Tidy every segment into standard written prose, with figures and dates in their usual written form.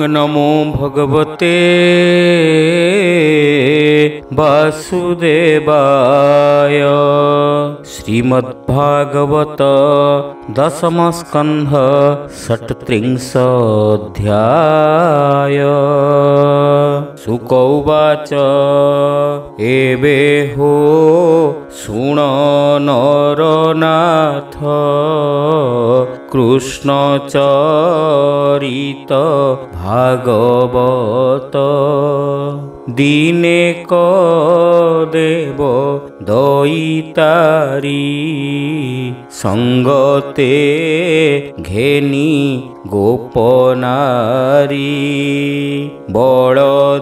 नमो भगवते वासुदेवाय। श्रीमद्भागवत दशम स्कंध षट्त्रिंशोऽध्याय। शुक उवाच एवे हो शृण नरनाथ कृष्णचरित भागवत। दीने क देव दयितारी संगते घेनी गोपनारी। बलदेवंकु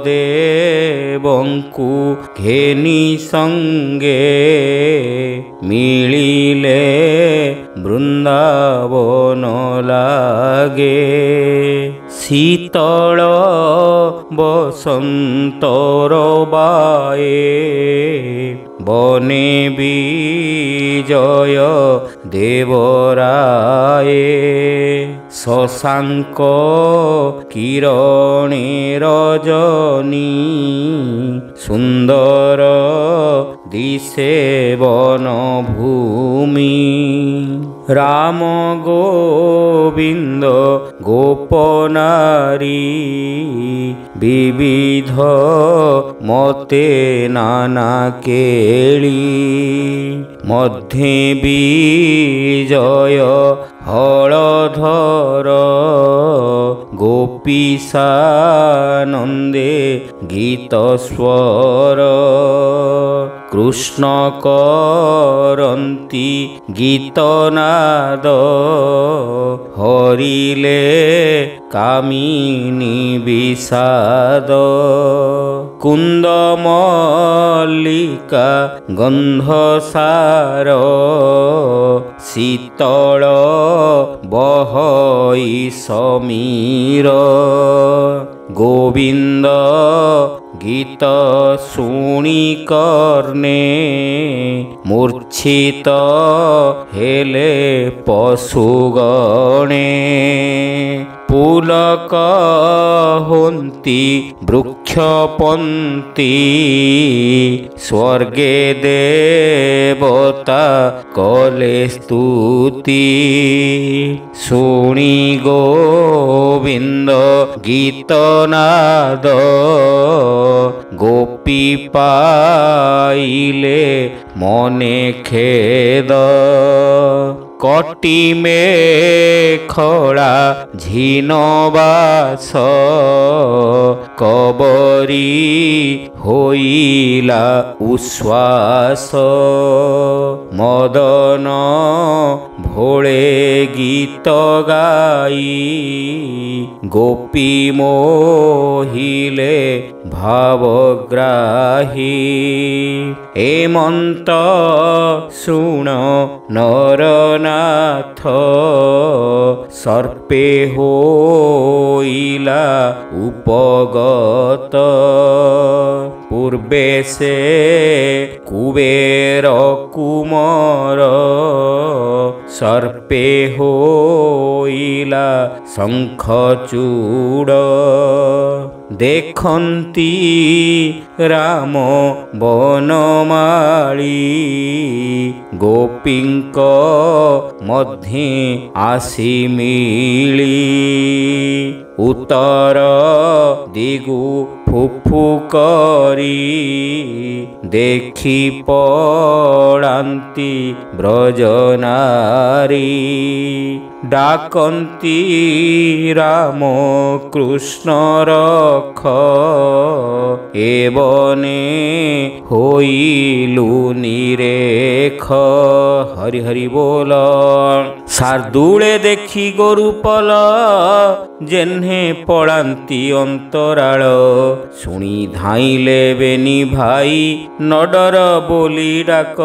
घेनी संगे मिलिले वृंदावन लागे। शीतल बसंतर बाए बने विजय देवराये। शशांक किरणे रजनी सुंदर दिशे वन भूमि। राम गोविंद गोपनारी विविध मते नाना केली। मध्ये विजय हलधर गोपीसानंदे गीत स्वर। कृष्ण करन्ति गीतनाद हरिले कामिनी विषाद। कुंद मल्लिका गंधसार शीतल बहई समीर। गोविंद गीत शुणी कर्णे मूर्छित हेले पशुगणे। पुलक होन्ति वृक्षपन्ति स्वर्गे देवता कले स्तुति। शुणी गोविंद गीतनाद गोपी पाइले मने खेद। कटी मेखला झिनबास कबरी होइला उश्वास। मदन भोले गीत गाई गोपी मोहिले भावग्राही। एमंत शुण नरनाथ सर्पे होइला उपगत। पूर्वे से कुबेर कुमार सर्पे होइला शंखचूड़। देखन्ति राम वनमाली गोपींक मध्ये आसी मिली। उत्तर दिगु फुफु करी देखी पड़ान्ति ब्रजनारी। डाकन्ति राम कृष्ण रख एवने होइलु निरेख। हरि हरि बोल। शार्दूले देखी गोरुपल जेन्हे पड़ान्ति अंतराल। शुणी धाइले बेनी भाई नडर बोली डाक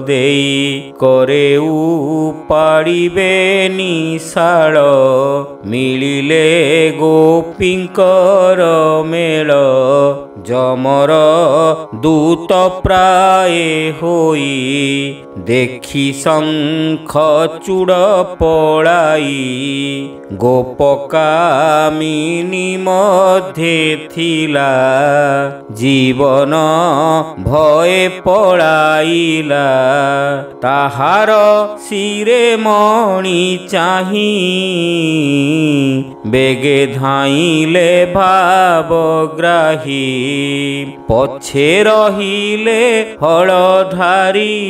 देई। करे उपाड़िबे निशाल मिलिले गोपींकर मेल যমর দূত প্রায় হই দেখি শঙ্খ চূড় পড়াই গোপকামিনী মধ্যে থিলা জীবন ভয়ে পড়াইলা তাহার শিরে মণি চাহি বেগে ধাইলে ভাবগ্রাহী পছে রহিলে হলধারী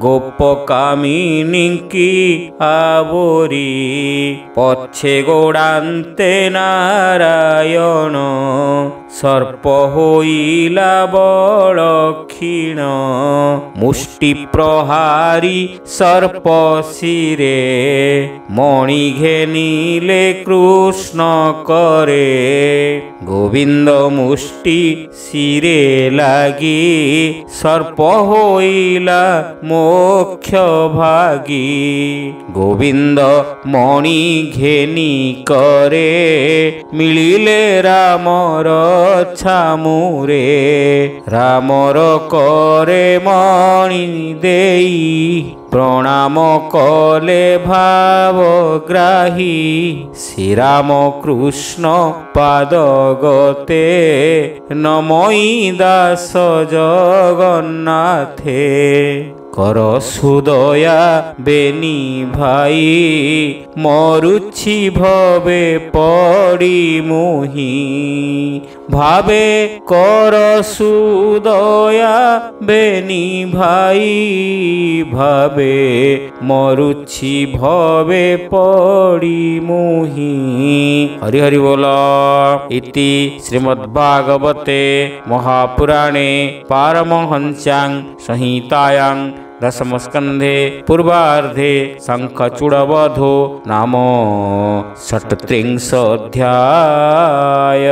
গোপকামিনীকি আবরি পছে গোড়ান্তে নারায়ণ সর্প হইলা বড় ক্ষীণ মুষ্টি প্রহারী সর্প শিরে মণি ঘেনিলে কৃষ্ণ করে গোবিন্দ মুষ্টি শিরে লাগি সর্প হইলা মোক্ষ ভাগী গোবিন্দ মণি ঘেনি করে মিলিলে রামর ছামুরে রামর করে মণি দেই প্রণাম কলে ভাবগ্রাহী শ্রীরাম কৃষ্ণ পাদগতে নমই দাস জগন্নাথে কর সুদয়া বেনি ভাই মরুছি ভবে পড়ি মুহি ভাবে কর সুদয়া বেনি ভাই ভাবে মরুছি ভবে পড়ি মুহি। হরি হরি बोल। इति श्रीमद्भागवते महापुराणे पारमहंस्यां संहितायां दशमस्कन्धे पूर्वार्धे शङ्खचूडवधो नाम 37 अध्याय।